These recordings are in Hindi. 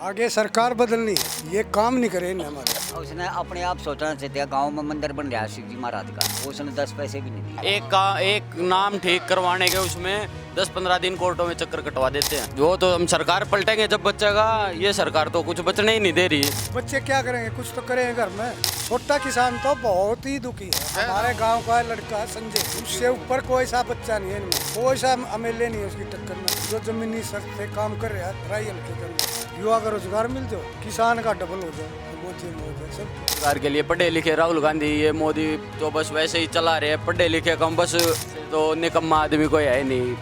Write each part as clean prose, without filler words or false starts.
आगे सरकार बदलनी है, ये काम नहीं करे इन्हें हमारे। उसने अपने आप सोचना चाहिए गांव में मंदिर बन रहा है शिव जी महाराज का, उसने 10 पैसे भी नहीं दिए। एक नाम ठीक करवाने के उसमें 10-15 दिन कोर्टों में चक्कर कटवा देते हैं। वो तो हम सरकार पलटेंगे जब बचेगा, ये सरकार तो कुछ बचने ही नहीं दे रही है। बच्चे क्या करेंगे, कुछ तो करेंगे घर में। छोटा किसान तो बहुत ही दुखी है। हमारे गांव का लड़का है संजय, उससे ऊपर कोई सा बच्चा नहीं है इनमें, कोई सा अमेले नहीं है उसकी टक्कर में। जो जमीनी सख्त पे काम कर रहा है राई हल्के कर, युवा का रोजगार मिल जाओ, किसान का डबल हो जाए, सब सरकार के लिए पढ़े लिखे राहुल गांधी, ये मोदी तो बस वैसे ही चला रहे हैं। पढ़े लिखे कम बस तो निकम्मा आदमी कोई है नहीं,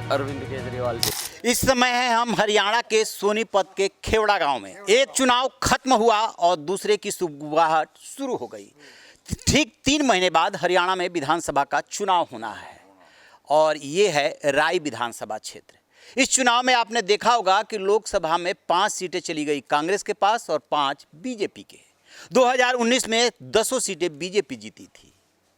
अरविंद केजरीवाल जी। इस समय है हम हरियाणा के सोनीपत के खेवड़ा गांव में। एक चुनाव खत्म हुआ और दूसरे की सुगबुगाहट शुरू हो गई। ठीक 3 महीने बाद हरियाणा में विधानसभा का चुनाव होना है और ये है राय विधानसभा क्षेत्र। इस चुनाव में आपने देखा होगा कि लोकसभा में 5 सीटें चली गई कांग्रेस के पास और 5 बीजेपी के। 2019 में 10 सीटें बीजेपी जीती थी।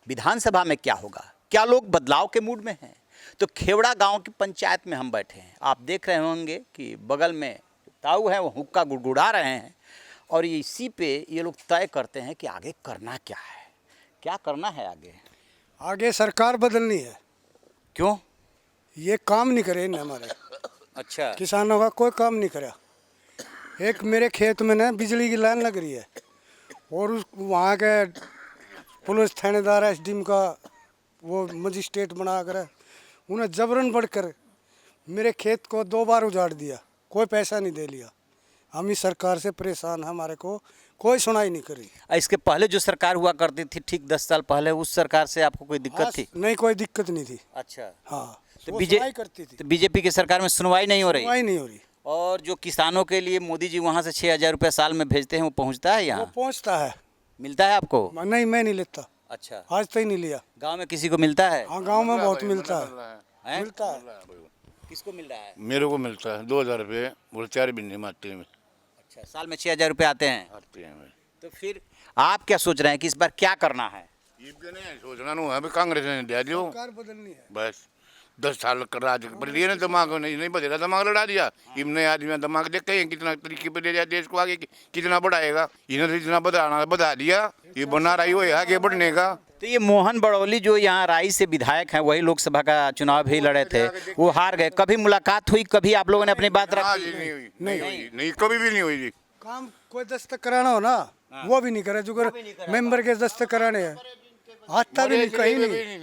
विधानसभा में क्या होगा, क्या लोग बदलाव के मूड में हैं? तो खेवड़ा गांव की पंचायत में हम बैठे हैं। आप देख रहे होंगे कि बगल में ताऊ है, वो हुक्का गुड़गुड़ा रहे हैं और इसी पे ये लोग तय करते हैं कि आगे करना क्या है, क्या करना है आगे। आगे सरकार बदलनी है। क्यों? ये काम नहीं करे इन्हें हमारे। अच्छा, किसानों का कोई काम नहीं करा। एक मेरे खेत में ना बिजली की लाइन लग रही है और उस वहाँ के पुलिस थानेदार एसडीएम का वो मजिस्ट्रेट बना कर उन्हें जबरन बढ़कर मेरे खेत को 2 बार उजाड़ दिया, कोई पैसा नहीं दे लिया। हम इस सरकार से परेशान हैं, हमारे को कोई सुनाई नहीं करी। इसके पहले जो सरकार हुआ करती थी ठीक 10 साल पहले, उस सरकार से आपको कोई दिक्कत थी? नहीं, कोई दिक्कत नहीं थी। अच्छा, हाँ, तो वो सुनाई करती थी। बीजेपी की सरकार में सुनवाई नहीं हो रही? सुनवाई नहीं हो रही। और जो किसानों के लिए मोदी जी वहाँ से 6,000 रुपये साल में भेजते हैं, वो पहुँचता है यहाँ? वो पहुँचता है। मिलता है आपको? नहीं, मैं नहीं लेता। अच्छा, आज तक नहीं लिया। गांव में किसी को मिलता है? हाँ, गांव में बहुत मिलता है। मिलता है। किसको मिल रहा है? मेरे को मिलता है 2,000 रुपये, बोले 4 महीने में आते हैं। अच्छा, साल में 6,000 रुपये आते हैं? आते हैं। तो फिर आप क्या सोच रहे हैं कि इस बार क्या करना है? ये नहीं सोचना नहीं है, कांग्रेस ने दे दियो सरकार बदलनी है। बस। 10 साल कर राज पर लिए ना, दिमाग नहीं बदला, दिमाग लड़ा दिया। इनने आदमी दिमाग देखते हैं कितना तरीके पर ले जाए देश को आगे, कितना बढ़ाएगा। इन्होंने जितना बढ़ा दिया, ये बना रही हो आगे बढ़ने का। तो ये मोहन बड़ौली जो यहाँ राई से विधायक हैं, वही लोकसभा का चुनाव भी लड़े थे, वो हार गए। कभी मुलाकात हुई, कभी आप लोगों ने अपनी बात रखी? नहीं, कभी भी नहीं हुई जी। काम कोई दस्तक कराना हो ना, वो भी नहीं करे। जो मेंबर के दस्तक कराने हैं, आता भी नहीं, कहीं नहीं।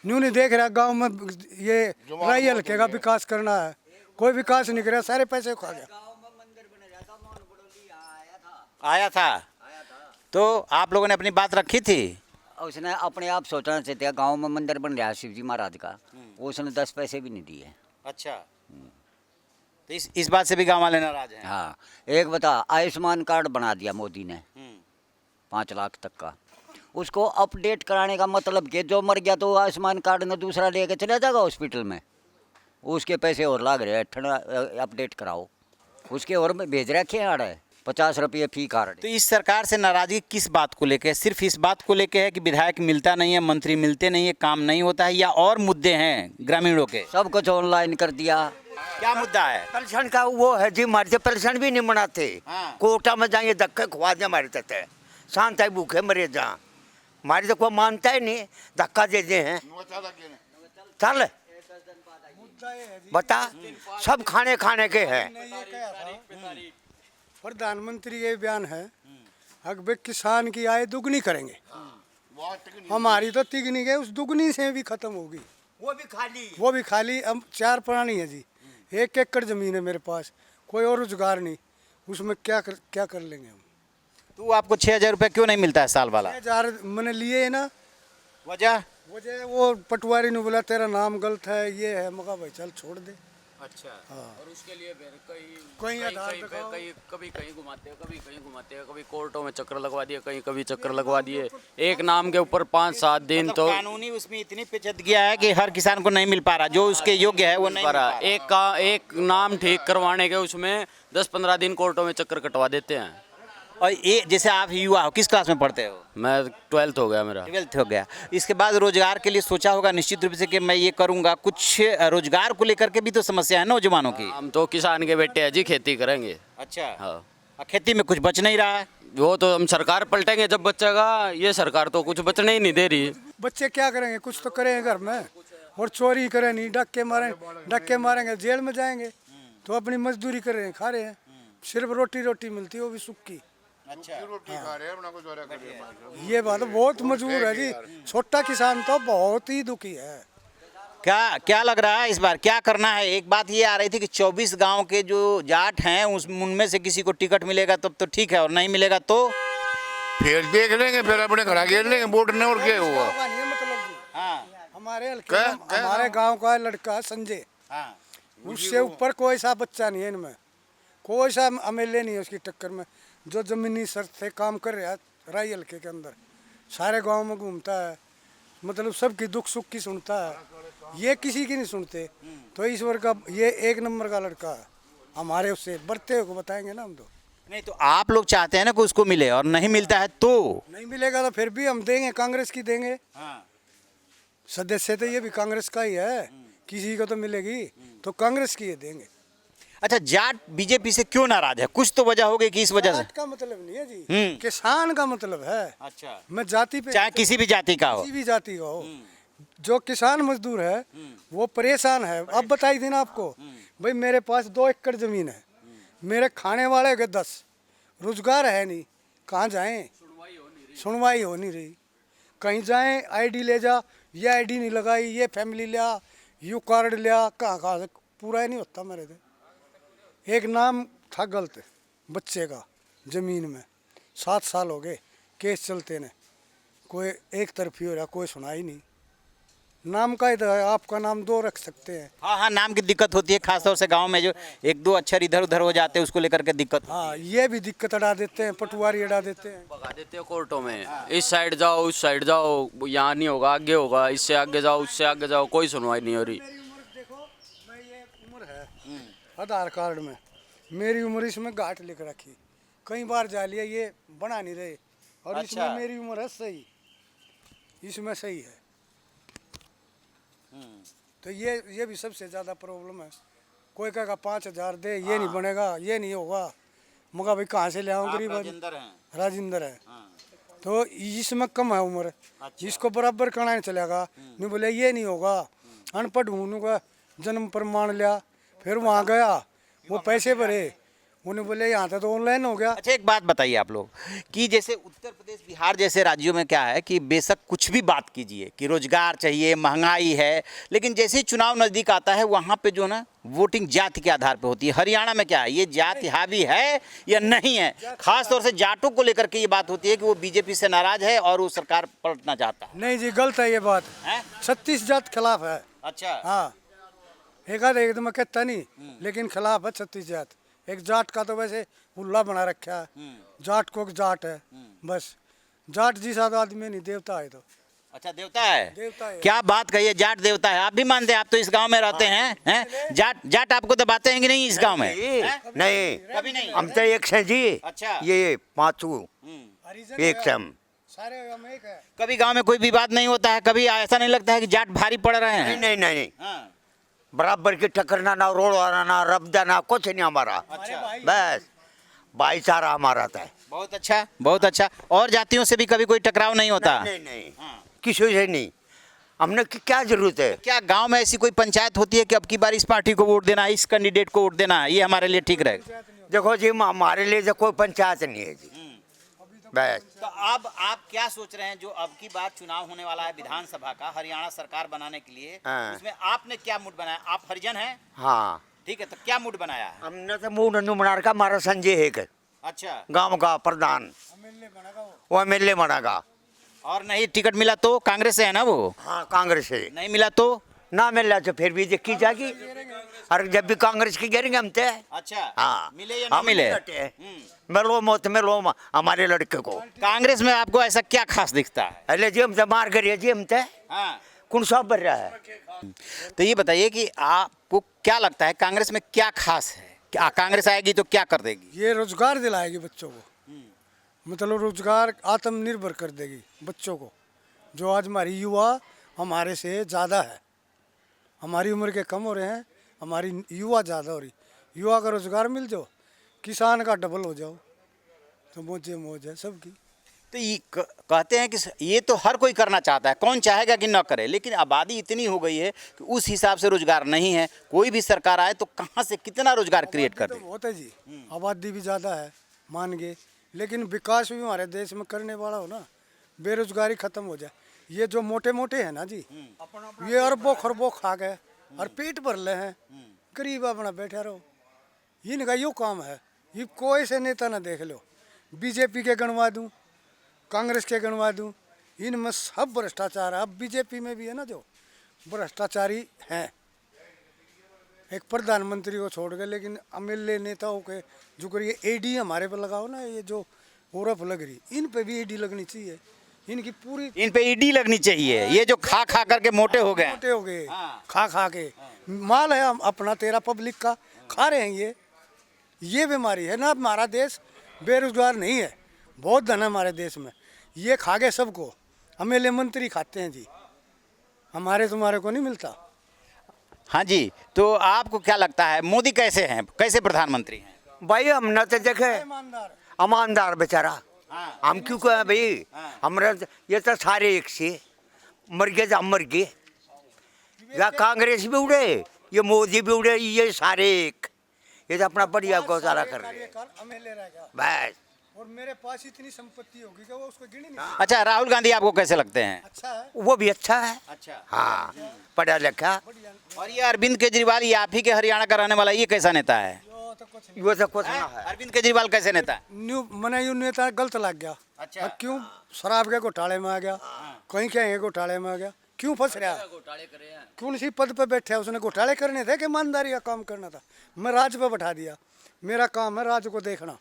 न्यू नहीं देख रहा गांव में ये राई हल्के का विकास करना है, कोई विकास नहीं करा, सारे पैसे खा गया। आया था तो आप लोगों ने अपनी बात रखी थी? उसने अपने आप सोचना चाहिए गांव में मंदिर बन रहा है शिव जी महाराज का, उसने 10 पैसे भी नहीं दिए। अच्छा, तो इस बात से भी गांव वाले नाराज हैं? हाँ, एक बता, आयुष्मान कार्ड बना दिया मोदी ने 5 लाख तक का। उसको अपडेट कराने का मतलब कि जो मर गया तो आयुष्मान कार्ड ने दूसरा लेके चला जाएगा हॉस्पिटल में, उसके पैसे और लाग रहे हैं, अपडेट कराओ। उसके और में भेज रखे हैं आड़े 50 रुपये फी कार्ड। तो इस सरकार से नाराजगी किस बात को लेके है? सिर्फ इस बात को लेके है कि विधायक मिलता नहीं है, मंत्री मिलते नहीं है, काम नहीं होता है, या और मुद्दे हैं ग्रामीणों के? सब कुछ ऑनलाइन कर दिया। क्या मुद्दा है? पेंशन का वो है जी, हमारे से पेंशन भी नहीं मनाते। कोटा में जाइए धक्के खुआ दे हमारे तथे, शांत है भूखे मरे जा, हमारे तो कोई मानता ही नहीं, धक्का दे दे हैं। चल बता, सब खाने के हैं। प्रधानमंत्री ये बयान है, अगर किसान की आय दुगनी करेंगे, हमारी तो तिगनी के उस दुगनी से भी खत्म होगी। वो भी खाली। अब 4 प्राणी है जी, 1 एकड़ जमीन है मेरे पास, कोई और रोजगार नहीं, उसमें क्या कर लेंगे हम? तो आपको 6,000 रुपये क्यों नहीं मिलता है साल वाला? 6,000 मैंने लिए है ना। वजह वो पटवारी ने बोला तेरा नाम गलत है, ये है, मगा भाई चल छोड़ दे। अच्छा, हाँ। और उसके लिए फिर कहीं आधार दिखाओ। कभी कहीं घुमाते हैं, कभी कोर्टों में चक्कर लगवा दिए, कभी चक्कर लगवा दिए। एक नाम के ऊपर 5-7 दिन तो कानूनी उसमें इतनी पेचीदगी गया है कि हर किसान को नहीं मिल पा रहा, जो उसके योग्य है वो नहीं मिल पा रहा। एक नाम ठीक करवाने के उसमें 10-15 दिन कोर्टों में चक्कर कटवा देते हैं। और ये जैसे आप युवा हो, किस क्लास में पढ़ते हो? मैं 12th हो गया मेरा। 12th हो गया। इसके बाद रोजगार के लिए सोचा होगा निश्चित रूप से कि मैं ये करूंगा। कुछ रोजगार को लेकर के भी तो समस्या है नौजवानों की। हम तो किसान के बेटे हैं जी, खेती करेंगे। अच्छा। हाँ, खेती में कुछ बच नहीं रहा है। वो तो हम सरकार पलटेंगे जब बचेगा, ये सरकार तो कुछ बचने ही नहीं दे रही। बच्चे क्या करेंगे, कुछ तो करेंगे घर में, और चोरी करें नहीं, डक्के मारेंगे जेल में जाएंगे। तो अपनी मजदूरी कर रहे हैं, खा रहे हैं, सिर्फ रोटी मिलती है, वो भी सूखी। अच्छा। ये बात बहुत मजबूर है जी। छोटा किसान तो बहुत ही दुखी है। क्या लग रहा है इस बार क्या करना है? एक बात ये आ रही थी कि 24 गांव के जो जाट हैं उनमें से किसी को टिकट मिलेगा तब तो ठीक है, और नहीं मिलेगा तो फिर देख लेंगे, फिर अपने घर घेर लेंगे वोट ने, और क्या हुआ। मतलब जी, हाँ हमारे हमारे गांव का लड़का संजय, हाँ उससे ऊपर कोई सा बच्चा नहीं है इनमें, कोई सा एमएलए नहीं है उसकी टक्कर में। जो जमीनी शर्त से काम कर रहा है राई हल्के के अंदर, सारे गांव में घूमता है, मतलब सबकी दुख सुख की सुनता है, ये किसी की नहीं सुनते। तो ईश्वर का ये एक नंबर का लड़का है। हमारे उससे बढ़ते हुए को बताएंगे ना हम तो। नहीं तो आप लोग चाहते हैं ना कि उसको मिले, और नहीं मिलता है तो नहीं मिलेगा तो फिर भी हम देंगे, कांग्रेस की देंगे। हाँ। सदस्य तो ये भी कांग्रेस का ही है, किसी को तो मिलेगी तो कांग्रेस की ये देंगे। अच्छा, जाट बीजेपी से क्यों नाराज है? कुछ तो वजह होगी कि इस वजह से। जाट का मतलब नहीं है जी, किसान का मतलब है। अच्छा। मैं जाति पे, चाहे किसी भी जाति का हो। किसी भी जाति का हो, जो किसान मजदूर है वो परेशान है। अब बताई थी ना आपको, भाई मेरे पास 2 एकड़ जमीन है, मेरे खाने वाले के 10, रोजगार है नहीं, कहाँ जाएं? सुनवाई हो नहीं रही। कहीं जाएं आईडी ले जा, ये आईडी नहीं लगाई, ये फैमिली लिया, यू कार्ड लिया, कहाँ से पूरा ही नहीं होता मेरे से। एक नाम था गलत बच्चे का ज़मीन में, 7 साल हो गए केस चलते ने, कोई एक तरफी हो रहा, कोई सुनाई नहीं। नाम का ही तो है, आपका नाम 2 रख सकते हैं। हाँ, नाम की दिक्कत होती है, खासतौर से गांव में जो 1-2 अक्षर इधर उधर हो जाते हैं उसको लेकर के दिक्कत। हाँ, ये भी दिक्कत अड़ा देते हैं, पटवारी अड़ा देते हैं, भगा देते हो कोर्टों में, इस साइड जाओ उस साइड जाओ, यहाँ नहीं होगा आगे होगा, इससे आगे जाओ उससे आगे जाओ, कोई सुनवाई नहीं हो रही। मेरी उम्र देखो, मैं ये उम्र है आधार कार्ड में, मेरी उम्र इसमें घाट लिख रखी, कई बार जा लिया, ये बना नहीं रहे। और अच्छा। इसमें मेरी उम्र है सही, इसमें सही है। तो ये भी सबसे ज़्यादा प्रॉब्लम है। कोई कहेगा 5000 दे, ये नहीं बनेगा, ये नहीं होगा, मगर भाई कहाँ से ले आऊँ? गरीब राजेंद्र है। तो इसमें कम है उम्र, इसको बराबर कराने चलेगा। नहीं बोले ये नहीं होगा, अनपढ़ हूँ का जन्म प्रमाण लिया, फिर वहाँ गया, वो पैसे भरे, उन्हें बोले यहाँ तो ऑनलाइन हो गया। अच्छा, एक बात बताइए आप लोग कि जैसे उत्तर प्रदेश बिहार जैसे राज्यों में क्या है कि बेशक कुछ भी बात कीजिए कि रोजगार चाहिए, महंगाई है, लेकिन जैसे ही चुनाव नज़दीक आता है वहाँ पे जो ना वोटिंग जाति के आधार पे होती है। हरियाणा में क्या है, ये जाति हावी है या नहीं है? खास तौर से जाटों को लेकर के ये बात होती है कि वो बीजेपी से नाराज है और वो सरकार पलटना चाहता है। नहीं जी, गलत है ये बात। 36 जात खिलाफ है। अच्छा। हाँ, एक एकदम कहता नहीं, लेकिन खिलाफ है 36 जात। एक जाट का तो वैसे उल्ला बना रखा है, जाट को जाट है बस। जाट जी साथ आदमी नहीं, देवता है। तो अच्छा, देवता है? देवता है। क्या बात कही है, जाट देवता है? आप भी मानते हैं? आप तो इस गांव में रहते हैं। जाट आपको दबाते हैं कि नहीं इस गांव में? नहीं, कभी नहीं। हम तो एक से जी। अच्छा। ये 5 हरिजन एक से हम। सारे हम एक है। कभी गांव में कोई विवाद नहीं होता है? कभी ऐसा नहीं लगता है कि जाट भारी पड़ रहे हैं? नहीं नहीं नहीं, हाँ। बराबर की टक्कर ना रोड वाला ना रबदा ना कुछ नहीं हमारा। अच्छा। बस भाईचारा हमारा था। बहुत अच्छा, बहुत अच्छा। और जातियों से भी कभी कोई टकराव नहीं होता? नहीं नहीं, किसी से नहीं। हमने क्या जरूरत है? क्या गांव में ऐसी कोई पंचायत होती है कि अब की बार इस पार्टी को वोट देना, इस कैंडिडेट को वोट देना, ये हमारे लिए ठीक रहेगा? देखो जी, हमारे लिए तो कोई पंचायत नहीं है जी। बस तो अब आप क्या सोच रहे हैं, जो अब की बार चुनाव होने वाला है विधानसभा का, हरियाणा सरकार बनाने के लिए, हाँ। उसमें आपने क्या मूड बनाया? आप हरिजन हैं? हाँ, ठीक है, तो क्या मूड बनाया है? हमने तो मुंह नन्नू बना रखा। हमारा संजय है अच्छा। गांव का प्रधान, वो एमएलए बनेगा। और नहीं टिकट मिला तो? कांग्रेस से है ना वो? हाँ, कांग्रेस से। नहीं मिला तो? ना मिल रहा तो फिर भी देखी जाएगी। और जब भी कांग्रेस की गिरेंगे हम तो। अच्छा। हाँ, मिले या नहीं मिले? मिलो मौत मिलो हमारे लड़के को। कांग्रेस में आपको ऐसा क्या खास दिखता है? अरे जी हम तो मार करिए जी, हम तो हाँ। कौन सा बढ़ रहा है। तो ये बताइए कि आपको क्या लगता है कांग्रेस में क्या खास है? क्या कांग्रेस आएगी तो क्या कर देगी? ये रोजगार दिलाएगी बच्चों को, मतलब रोजगार आत्मनिर्भर कर देगी बच्चों को। जो आज हमारी युवा हमारे से ज़्यादा है, हमारी उम्र के कम हो रहे हैं, हमारी युवा ज़्यादा हो रही। युवा का रोजगार मिल जाओ, किसान का डबल हो जाओ, तो मौजे मौज है सबकी। तो ये कहते हैं कि ये तो हर कोई करना चाहता है, कौन चाहेगा कि न करे, लेकिन आबादी इतनी हो गई है कि उस हिसाब से रोजगार नहीं है। कोई भी सरकार आए तो कहाँ से कितना रोजगार क्रिएट कर तो दे। बहुत है जी, आबादी भी ज़्यादा है मान गए, लेकिन विकास भी हमारे देश में करने वाला हो ना, बेरोजगारी खत्म हो जाए। ये जो मोटे मोटे हैं ना जी, ये अरबों खरबों खा गए और पेट भर ले हैं, गरीब अपना बैठा रहो। इनका यो काम है। ये कोई से नेता ना देख लो, बीजेपी के गणवा दूं, कांग्रेस के गणवा दूं, इनमें सब भ्रष्टाचार है। अब बीजेपी में भी है ना जो भ्रष्टाचारी हैं, एक प्रधानमंत्री को छोड़ के, लेकिन एमएलए नेताओं के जो करिए एडी हमारे पे लगाओ ना, ये जो औरफ लग रही, इन पे भी एडी लगनी चाहिए। इनकी पूरी इन पे ईडी लगनी चाहिए। ये जो खा खा करके मोटे हो गए, मोटे हो गए, खा खा के। माल है हम अपना तेरा पब्लिक का, खा रहे हैं ये बीमारी है ना। हमारा देश बेरोजगार नहीं है, बहुत धन है हमारे देश में। ये खा गए सबको, एमएलए मंत्री खाते हैं जी, हमारे तुम्हारे को नहीं मिलता। हाँ जी, तो आपको क्या लगता है मोदी कैसे हैं, कैसे प्रधानमंत्री हैं? भाई हमने तो देखे ईमानदार ईमानदार बेचारा। हम क्यों कहें भाई, हमारा ये तो सारे एक से मर गए, हम मर गए। या कांग्रेस भी उड़े, ये मोदी भी उड़े, ये सारे एक। ये तो अपना बढ़िया गौचारा कर रहे हैं एमएलए रह गया, बस। और मेरे पास इतनी संपत्ति होगी कि वो उसको गिनी नहीं। अच्छा, राहुल गांधी आपको कैसे लगते हैं? अच्छा है, वो भी अच्छा है, अच्छा। हाँ, पढ़ा लिखा। और ये अरविंद केजरीवाल, ये आप ही के हरियाणा का रहने वाला, ये कैसा नेता है? यो तो कुछ वो तो कुछ ना है। अरविंद केजरीवाल कैसे नेता है? न्यू मने यू नेता गलत लग गया। अच्छा। अब क्यों शराब के घोटाले में आ गया, कहीं कहीं घोटाले में आ गया, क्यों फंस रहा है? कौन सी पद पे बैठा है, उसने घोटाले करने थे कि ईमानदारी का काम करना था? मैं राज पे बैठा दिया, मेरा काम है राज को देखना,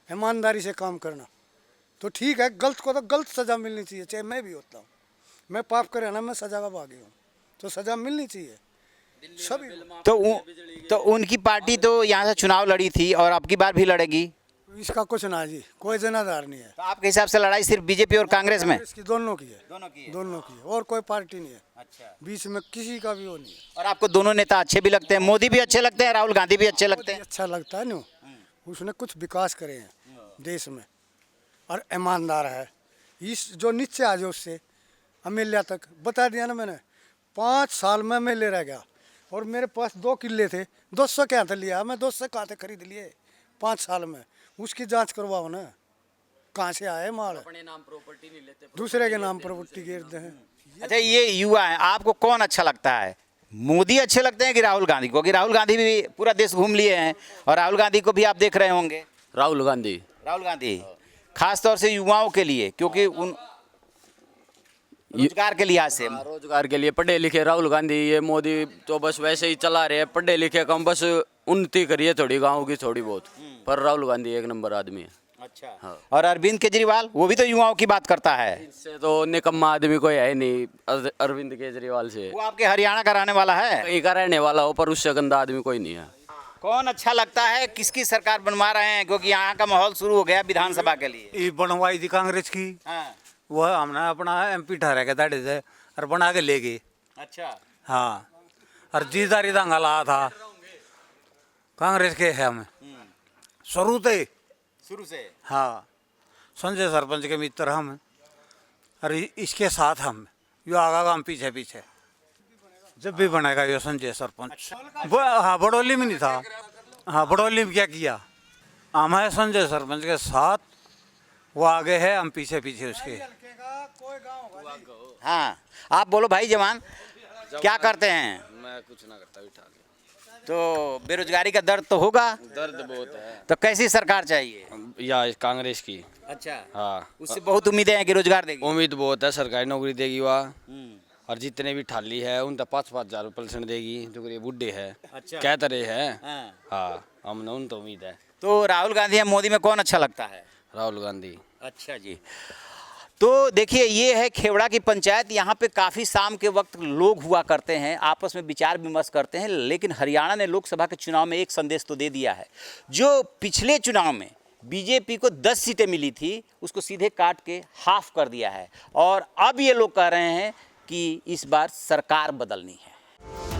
ईमानदारी से काम करना। तो ठीक है, गलत को तो गलत सजा मिलनी चाहिए, चाहे मैं भी होता हूँ। मैं पाप करे ना, मैं सजा का भागी हूँ, तो सजा मिलनी चाहिए सभी। तो उनकी पार्टी तो यहाँ से चुनाव लड़ी थी और अब की बार भी लड़ेगी। इसका कुछ ना जी, कोई जनाधार नहीं है। तो आपके हिसाब से लड़ाई सिर्फ बीजेपी और कांग्रेस में? इसकी दोनों की है, दोनों की है। दोनों की है, और कोई पार्टी नहीं है। अच्छा। बीच में किसी का भी वो नहीं है। और आपको दोनों नेता अच्छे भी लगते हैं? मोदी भी अच्छे लगते हैं, राहुल गांधी भी अच्छे लगते हैं? अच्छा लगता है ना, उसने कुछ विकास करे हैं देश में, और ईमानदार है। इस जो नीचे आ जाए उससे एमएलए तक बता दिया ना मैंने, 5 साल में एमएलए रह गया, और मेरे पास 2 किले थे, 200 क्या था लिया, मैं 200 कहाँ थे खरीद लिए 5 साल में। उसकी जांच करवाओ ना, कहाँ से आए माल, अपने नाम प्रॉपर्टी नहीं लेते, दूसरे के नाम प्रॉपर्टी गिरते हैं। अच्छा, ये युवा है, आपको कौन अच्छा लगता है? मोदी अच्छे लगते हैं कि राहुल गांधी को? कि राहुल गांधी भी पूरा देश घूम लिए हैं और राहुल गांधी को भी आप देख रहे होंगे। राहुल गांधी। राहुल गांधी खास तौर से युवाओं के लिए, क्योंकि उन रोजगार के लिहाज से। रोजगार के लिए पढ़े लिखे राहुल गांधी, ये मोदी तो बस वैसे ही चला रहे हैं, पढ़े लिखे कम, बस उन्नति करिए थोड़ी गाँव की थोड़ी बहुत, पर राहुल गांधी 1 नंबर आदमी है। अच्छा। हाँ। और अरविंद केजरीवाल, वो भी तो युवाओं की बात करता है। इससे तो निकम्मा आदमी कोई है नहीं अरविंद केजरीवाल से। वो आपके हरियाणा का रहने वाला है? कहीं का रहने वाला हो, पर उससे गंदा आदमी कोई नहीं है। कौन अच्छा लगता है, किसकी सरकार बनवा रहे हैं? क्योंकि यहाँ का माहौल शुरू हो गया विधानसभा के लिए। ये बनवाई थी कांग्रेस की, हाँ। वह हमने अपना एमपी ठहरा के दाढ़ी से और बना के ले गए। अच्छा। हाँ, और जीदारी दंगा लाया था, कांग्रेस के है हम शुरू से। हाँ, संजय सरपंच के मित्र हम, और इसके साथ हम यो आगा हम पीछे पीछे जब भी बनेगा यो संजय सरपंच। हाँ, बड़ौली में नहीं था। हाँ, बड़ौली में क्या किया, हम है संजय सरपंच के साथ, वो आगे है, हम पीछे पीछे उसके। हाँ, आप बोलो भाई जवान, क्या करते हैं? मैं कुछ ना करता, उठा के। तो बेरोजगारी का दर्द तो होगा? दर्द बहुत है। तो कैसी सरकार चाहिए? या कांग्रेस की। अच्छा। हाँ, उससे बहुत उम्मीदें हैं कि रोजगार देगी। उम्मीद बहुत है, सरकारी नौकरी देगी वह, और जितने भी ठाली है उन तक 5-5 हजार % देगी, जो ये बुढ़े है। अच्छा। क्या तरह है। हाँ। हाँ, हमने उन तो उम्मीद है। तो राहुल गांधी या मोदी में कौन अच्छा लगता है? राहुल गांधी। अच्छा जी। तो देखिए, ये है खेवड़ा की पंचायत। यहाँ पे काफ़ी शाम के वक्त लोग हुआ करते हैं, आपस में विचार विमर्श करते हैं। लेकिन हरियाणा ने लोकसभा के चुनाव में एक संदेश तो दे दिया है। जो पिछले चुनाव में बीजेपी को 10 सीटें मिली थी, उसको सीधे काट के हाफ कर दिया है और अब ये लोग कह रहे हैं कि इस बार सरकार बदलनी है।